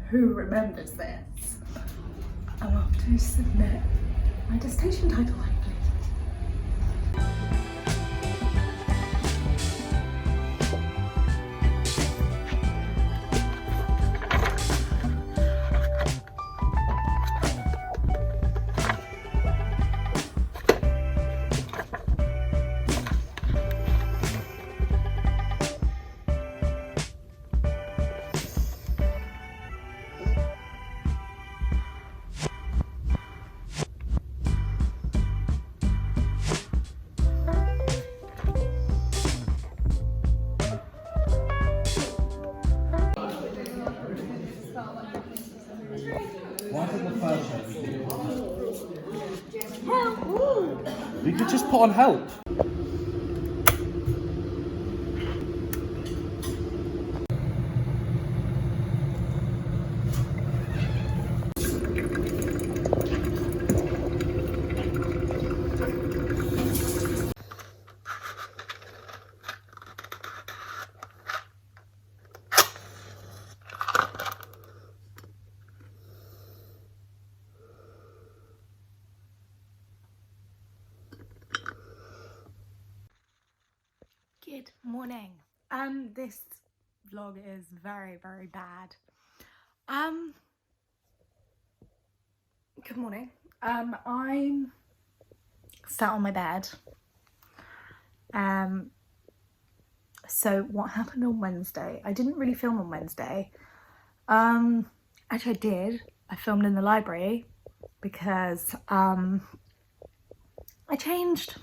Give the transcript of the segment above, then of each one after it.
who remembers this. I'm off to submit my dissertation title, hopefully. We could just put on help. Good morning. This vlog is very, very bad. Good morning. I'm sat on my bed. So what happened on Wednesday? I didn't really film on Wednesday. Actually I did. I filmed in the library because I changed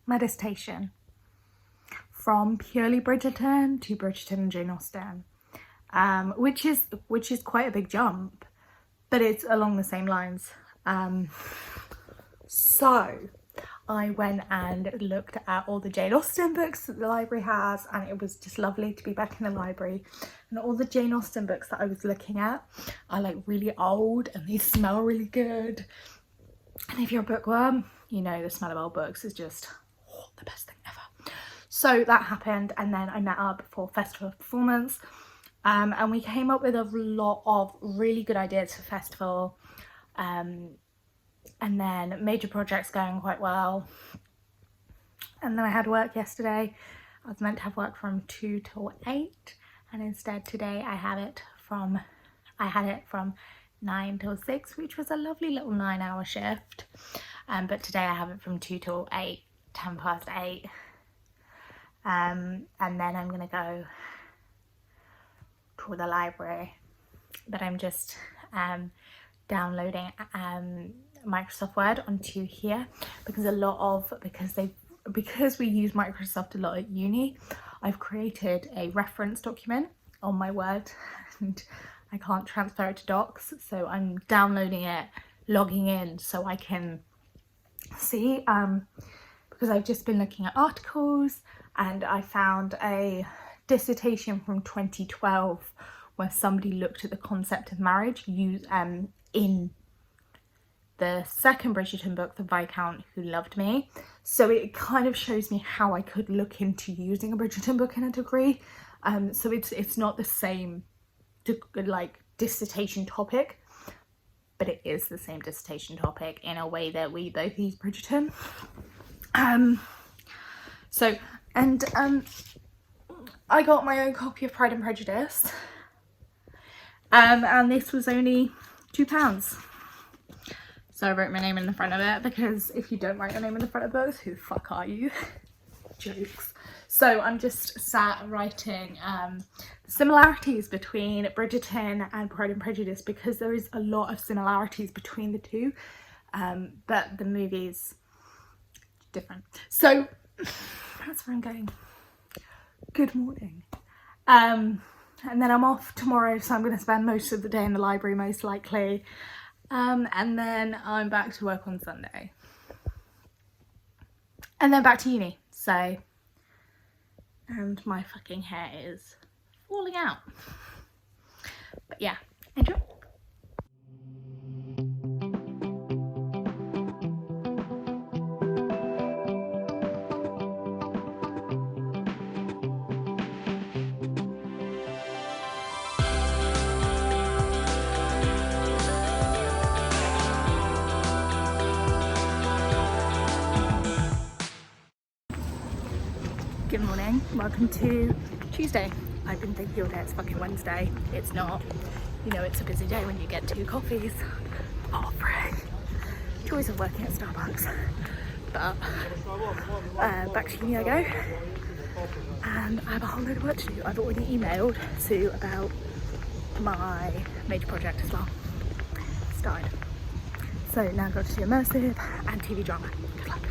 my dissertation from purely Bridgerton to Bridgerton and Jane Austen, which is quite a big jump, but it's along the same lines. So I went and looked at all the Jane Austen books that the library has, and it was just lovely to be back in the library. And all the Jane Austen books that I was looking at are like really old and they smell really good. And if you're a bookworm, you know the smell of old books is just the best thing ever. So that happened, and then I met up for Festival of Performance, and we came up with a lot of really good ideas for festival, and then major projects going quite well. And then I had work yesterday. I was meant to have work from 2 till 8, and instead today I had it from 9 till 6, which was a lovely little 9-hour shift. But today I have it from 2 till 8, 10 past 8. And then I'm gonna go to the library, but I'm just downloading Microsoft Word onto here because we use Microsoft a lot at uni. I've created a reference document on my Word and I can't transfer it to Docs, so I'm downloading it, logging in so I can see, because I've just been looking at articles. And I found a dissertation from 2012 where somebody looked at the concept of marriage in the second Bridgerton book, The Viscount Who Loved Me. So it kind of shows me how I could look into using a Bridgerton book in a degree. So it's not the same like dissertation topic, but it is the same dissertation topic in a way that we both use Bridgerton. I got my own copy of Pride and Prejudice, and this was only £2. So I wrote my name in the front of it, because if you don't write your name in the front of books, who the fuck are you? Jokes. So I'm just sat writing similarities between Bridgerton and Pride and Prejudice, because there is a lot of similarities between the two, but the movie's different. So that's where I'm going. Good morning. And then I'm off tomorrow, so I'm going to spend most of the day in the library most likely, and then I'm back to work on Sunday, and then back to uni. So, and my fucking hair is falling out, but yeah, enjoy. welcome to Tuesday. I've been thinking all day it's fucking Wednesday. It's not. You know, it's a busy day when you get 2 coffees. Oh, frick. Joys of working at Starbucks. But back to uni I go. And I have a whole load of work to do. I've already emailed Sue about my major project as well. Started. So now I've got to do immersive and TV drama. Good luck.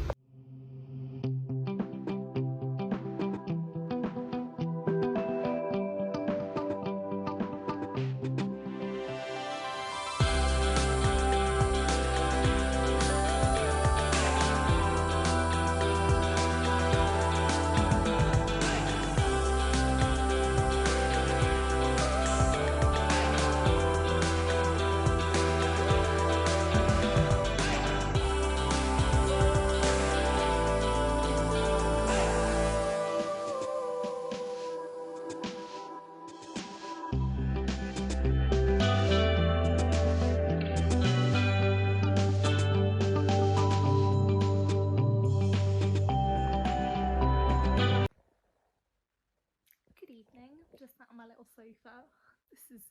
Good evening, just sat on my little sofa. This has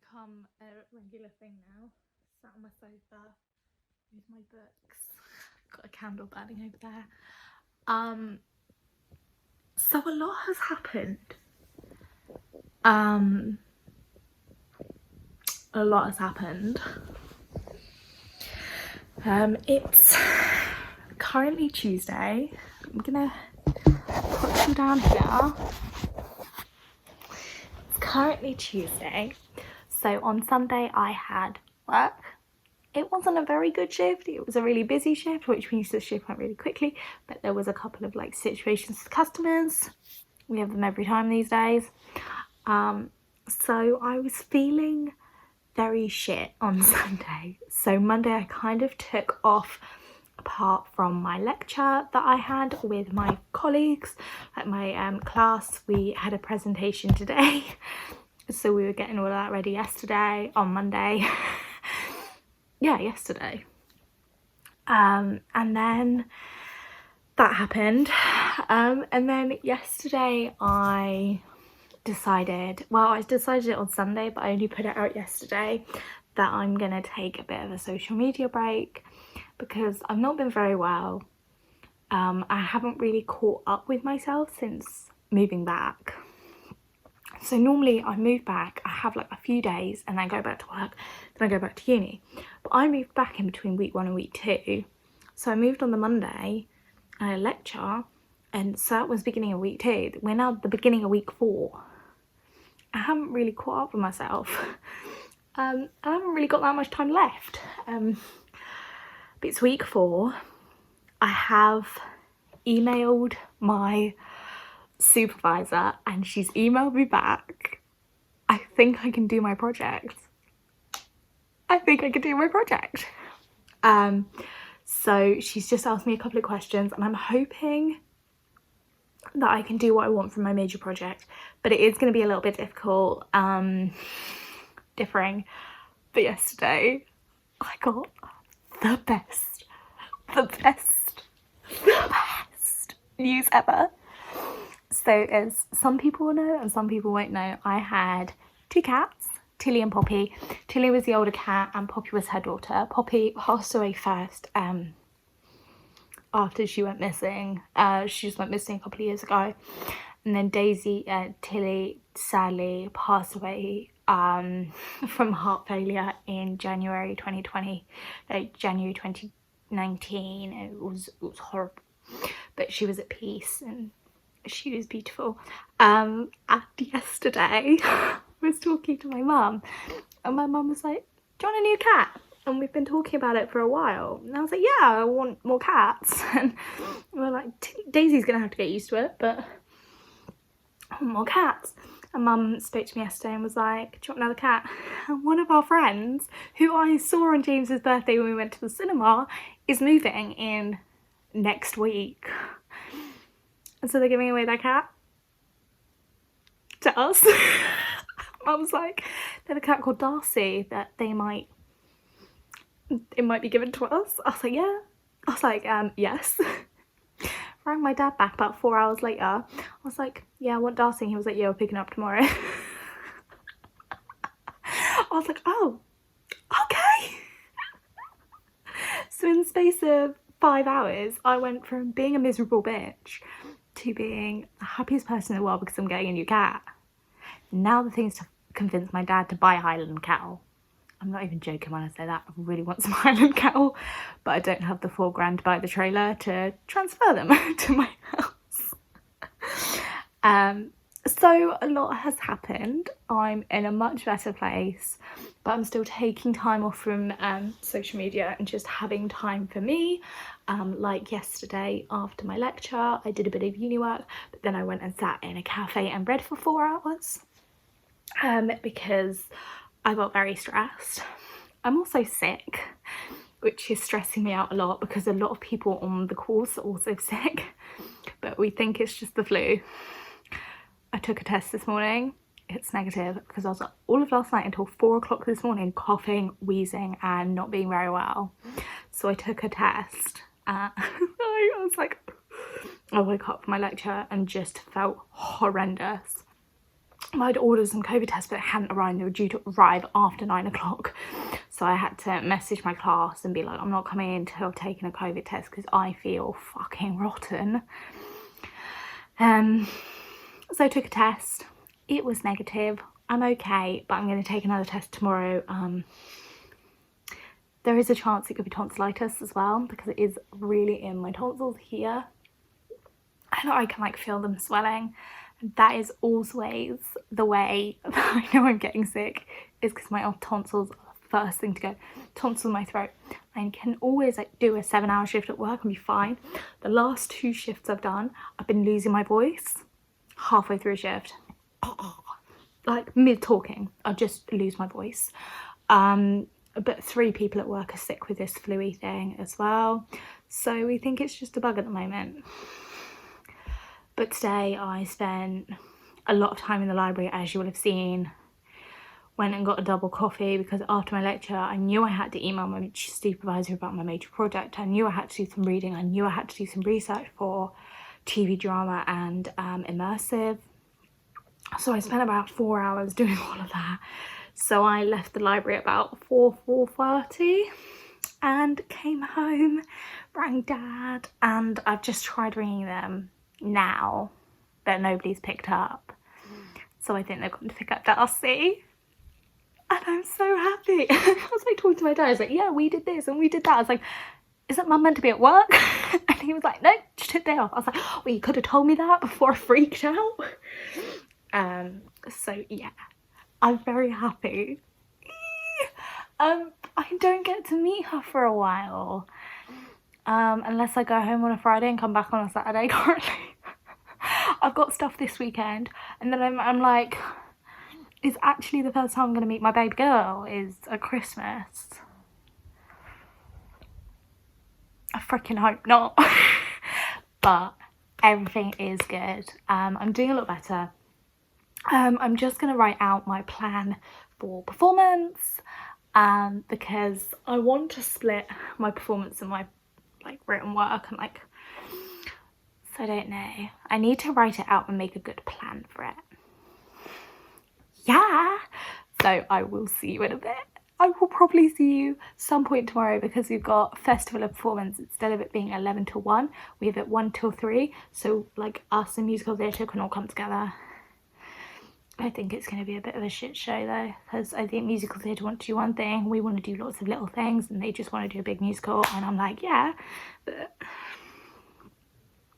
become a regular thing now. Sat on my sofa with my books. Got a candle burning over there. So a lot has happened. A lot has happened. It's currently Tuesday. I'm gonna put you down here. Currently Tuesday, so on Sunday I had work. It wasn't a very good shift, it was a really busy shift, which means the shift went really quickly, but there was a couple of like situations with customers. We have them every time these days. So I was feeling very shit on Sunday. So Monday I kind of took off. Apart from my lecture that I had with my colleagues at my class, we had a presentation today. So we were getting all of that ready yesterday, on Monday. Yeah, yesterday. And then that happened. And then yesterday I decided it on Sunday, but I only put it out yesterday, that I'm gonna take a bit of a social media break because I've not been very well. I haven't really caught up with myself since moving back. So normally I move back, I have like a few days and then go back to work, then I go back to uni. But I moved back in between week 1 and week 2. So I moved on the Monday and I had a lecture, and so that was beginning of week 2. We're now at the beginning of week 4. I haven't really caught up with myself. I haven't really got that much time left. But it's week 4. I have emailed my supervisor and she's emailed me back. I think I can do my project. So she's just asked me a couple of questions and I'm hoping that I can do what I want from my major project, but it is going to be a little bit difficult, differing. But yesterday I got the best news ever. So as some people will know and some people won't know, I had 2 cats, Tilly and Poppy. Tilly was the older cat and Poppy was her daughter. Poppy passed away first after she went missing. She just went missing a couple of years ago. And then Tilly sadly passed away from heart failure in January 2020, January 2019. It was horrible, but she was at peace and she was beautiful. And yesterday I was talking to my mum and my mum was like, do you want a new cat? And we've been talking about it for a while. And I was like, yeah, I want more cats. And we're like, Daisy's gonna have to get used to it, but I want more cats. And mum spoke to me yesterday and was like, do you want another cat? And one of our friends, who I saw on James's birthday when we went to the cinema, is moving in next week. And so they're giving away their cat to us. Mum's like, they have a cat called Darcy that it might be given to us. I was like, yeah. I was like, yes. Rang my dad back about 4 hours later. I was like, yeah, I want dancing. He was like, yeah, we're picking up tomorrow. I was like, oh, okay. So in the space of 5 hours, I went from being a miserable bitch to being the happiest person in the world because I'm getting a new cat. Now the thing is to convince my dad to buy a Highland cattle. I'm not even joking when I say that. I really want some Highland cattle, but I don't have the £4,000 to buy the trailer to transfer them to my house. So a lot has happened. I'm in a much better place, but I'm still taking time off from social media and just having time for me. Like yesterday after my lecture, I did a bit of uni work, but then I went and sat in a cafe and read for 4 hours because I got very stressed. I'm also sick, which is stressing me out a lot because a lot of people on the course are also sick, but we think it's just the flu. I took a test this morning. It's negative because I was up all of last night until 4 o'clock this morning coughing, wheezing and not being very well. So I took a test. I was like, I woke up for my lecture and just felt horrendous. I'd ordered some COVID tests, but it hadn't arrived. They were due to arrive after 9 o'clock. So I had to message my class and be like, I'm not coming in until I've taken a COVID test because I feel fucking rotten. So I took a test. It was negative. I'm okay, but I'm going to take another test tomorrow. There is a chance it could be tonsillitis as well because it is really in my tonsils here. And I can like feel them swelling. That is always the way that I know I'm getting sick, is because my tonsils are the first thing to go. Tonsils in my throat. I can always like do a 7-hour shift at work and be fine. The last 2 shifts I've done, I've been losing my voice halfway through a shift. Like mid talking, I'll just lose my voice. But 3 people at work are sick with this flu-y thing as well. So we think it's just a bug at the moment. But today I spent a lot of time in the library, as you will have seen. Went and got a double coffee because after my lecture I knew I had to email my supervisor about my major project. I knew I had to do some reading. I knew I had to do some research for TV drama and immersive. So I spent about 4 hours doing all of that. So I left the library about 4:30 and came home, rang Dad, and I've just tried ringing them now, but nobody's picked up. So I think they're going to pick up Darcy. And I'm so happy. I was like talking to my dad, I was like, yeah, we did this and we did that. I was like, isn't Mum meant to be at work? And he was like, no, just took the day off. I was like, well, you could have told me that before I freaked out. So yeah, I'm very happy. I don't get to meet her for a while. Unless I go home on a Friday and come back on a Saturday currently. I've got stuff this weekend, and then I'm like, it's actually the first time I'm going to meet my baby girl is at Christmas. I freaking hope not. But everything is good. I'm doing a lot better. I'm just going to write out my plan for performance, because I want to split my performance and my like written work and like, so I don't know. I need to write it out and make a good plan for it. Yeah. So I will see you in a bit. I will probably see you some point tomorrow because we've got Festival of Performance. Instead of it being 11 till 1, we have it 1 till 3. So like us and musical theatre can all come together. I think it's going to be a bit of a shit show though, because I think musical theatre want to do one thing, we want to do lots of little things, and they just want to do a big musical, and I'm like, yeah, but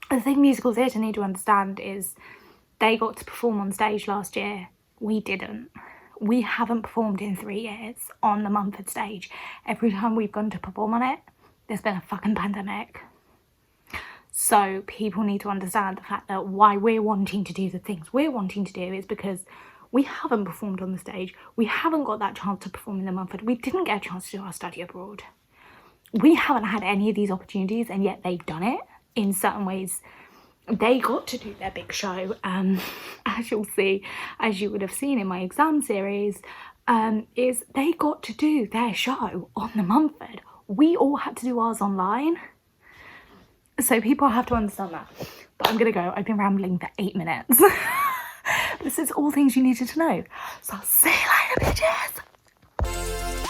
the thing musical theatre need to understand is they got to perform on stage last year. We didn't. We haven't performed in 3 years on the Mumford stage. Every time we've gone to perform on it, there's been a fucking pandemic. So people need to understand the fact that why we're wanting to do the things we're wanting to do is because we haven't performed on the stage. We haven't got that chance to perform in the Mumford. We didn't get a chance to do our study abroad. We haven't had any of these opportunities, and yet they've done it. In certain ways, they got to do their big show. As you'll see, as you would have seen in my exam series, is they got to do their show on the Mumford. We all had to do ours online. So people have to understand that. But I'm gonna go. I've been rambling for 8 minutes. This is all things you needed to know. So I'll see you later, bitches.